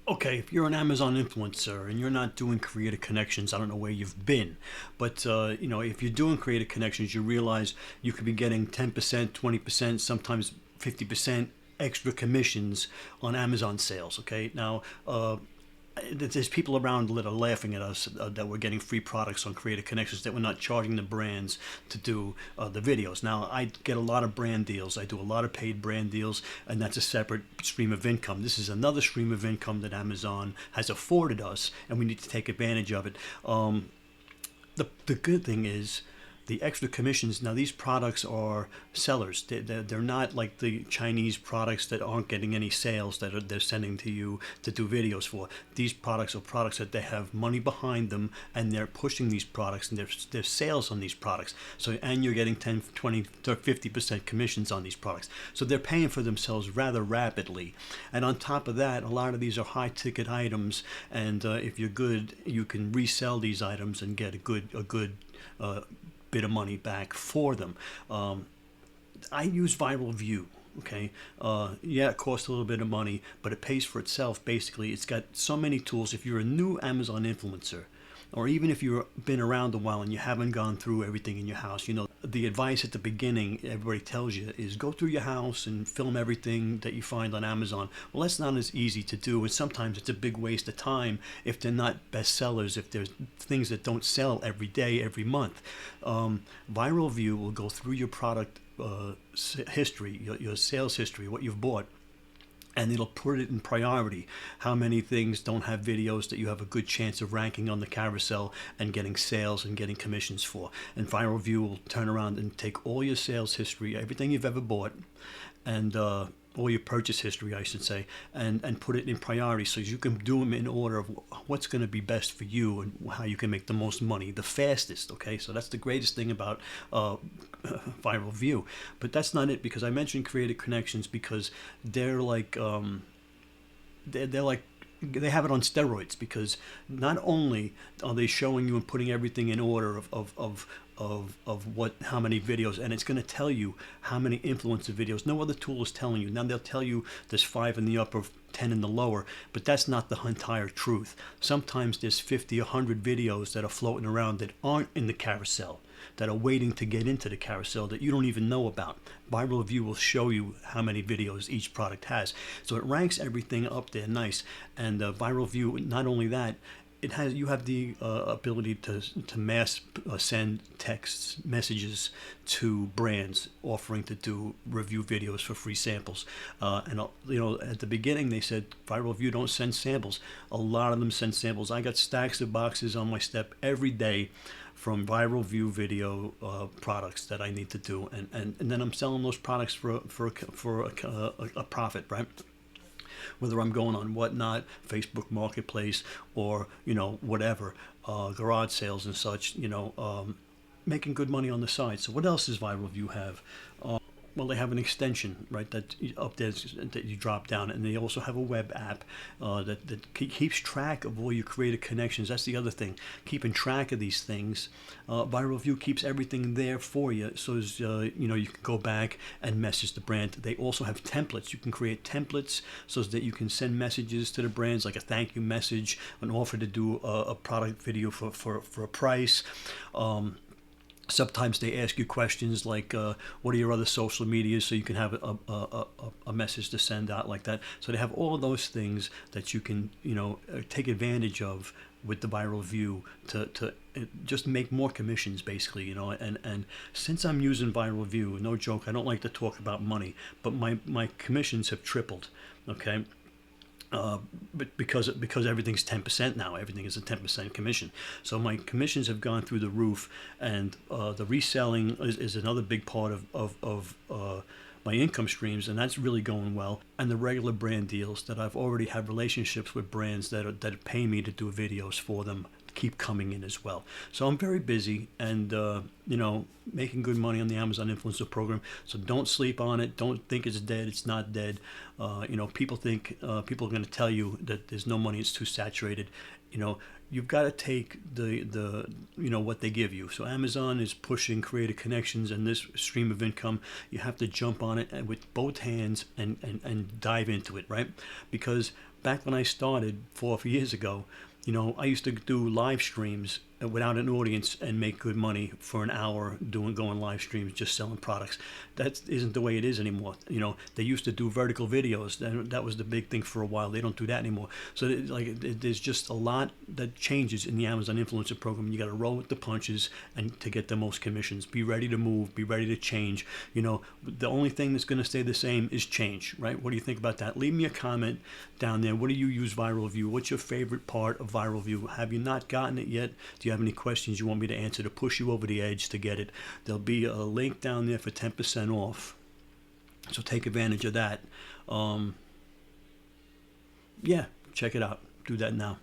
Okay, if you're an Amazon influencer and you're not doing creative connections, I don't know where you've been, but if you're doing creative connections, you realize you could be getting 10%, 20%, sometimes 50% extra commissions on Amazon sales. Okay, now there's people around that are laughing at us that we're getting free products on creative connections, that we're not charging the brands to do the videos. Now, I get a lot of brand deals. I do a lot of paid brand deals, and that's a separate stream of income. This is another stream of income that Amazon has afforded us, and we need to take advantage of it. The good thing is the extra commissions. Now, these products are sellers. They're not like the Chinese products that aren't getting any sales that they're sending to you to do videos for. These products are products that they have money behind them, and they're pushing these products, and there's sales on these products. So, and you're getting 10, 20, 50% commissions on these products. So they're paying for themselves rather rapidly. And on top of that, a lot of these are high ticket items, and if you're good, you can resell these items and get a good bit of money back for them. I use Viral Vue. Okay, yeah, it costs a little bit of money, but it pays for itself. Basically, it's got so many tools. If you're a new Amazon influencer, or even if you've been around a while and you haven't gone through everything in your house, the advice at the beginning everybody tells you is go through your house and film everything that you find on Amazon. Well, that's not as easy to do, and sometimes it's a big waste of time if they're not bestsellers, if there's things that don't sell every day, every month. Viral View will go through your product history, your sales history, what you've bought, and it'll put it in priority. How many things don't have videos that you have a good chance of ranking on the carousel and getting sales and getting commissions for? And Viral View will turn around and take all your sales history, everything you've ever bought, and all your purchase history, I should say, and put it in priority so you can do them in order of what's going to be best for you and how you can make the most money the fastest. Okay, so that's the greatest thing about Viral View. But that's not it, because I mentioned creative connections because they're like they're like they have it on steroids, because not only are they showing you and putting everything in order of what how many videos, and it's going to tell you how many influencer videos. No other tool is telling you. Now they'll tell you there's 5 in the upper, 10 in the lower, but that's not the entire truth. Sometimes there's 50, 100 videos that are floating around that aren't in the carousel, that are waiting to get into the carousel that you don't even know about. Viral View will show you how many videos each product has. So it ranks everything up there nice. And Viral View, not only that, you have the ability to mass send texts messages to brands offering to do review videos for free samples. And at the beginning they said Viral View don't send samples. A lot of them send samples. I got stacks of boxes on my step every day from Viral View video products that I need to do, and then I'm selling those products for a profit, right? Whether I'm going on Whatnot, Facebook Marketplace, or whatever, garage sales and such, making good money on the side. So what else does Viral View have? Well, they have an extension, right, that up there that you drop down, and they also have a web app that keeps track of all your creative connections. That's the other thing, keeping track of these things. Viral View keeps everything there for you, so as, you can go back and message the brand. They also have templates. You can create templates so that you can send messages to the brands, like a thank you message, an offer to do a product video for a price. Sometimes they ask you questions like, what are your other social medias, so you can have a message to send out like that. So they have all of those things that you can, take advantage of with the Viral View to just make more commissions, basically, and since I'm using Viral View, no joke, I don't like to talk about money, but my commissions have tripled, okay? But because everything's 10% now, everything is a 10% commission. So my commissions have gone through the roof, and the reselling is another big part of my income streams, and that's really going well. And the regular brand deals that I've already had relationships with brands that pay me to do videos for them keep coming in as well. So I'm very busy, and making good money on the Amazon Influencer Program. So don't sleep on it. Don't think it's dead. It's not dead. People think people are going to tell you that there's no money. It's too saturated. You've got to take the what they give you. So Amazon is pushing creative connections and this stream of income. You have to jump on it with both hands and dive into it, right? Because back when I started 4 years ago, I used to do live streams without an audience and make good money for an hour going live streams, just selling products. That isn't the way it is anymore. They used to do vertical videos. That was the big thing for a while. They don't do that anymore. So there's just a lot that changes in the Amazon influencer program. You got to roll with the punches and to get the most commissions. Be ready to move. Be ready to change. The only thing that's going to stay the same is change, right? What do you think about that? Leave me a comment down there. What do you use Viral Vue? What's your favorite part of Viral Vue? Have you not gotten it yet? Do you have any questions you want me to answer to push you over the edge to get it? There'll be a link down there for 10% off. So take advantage of that. Yeah, check it out. Do that now.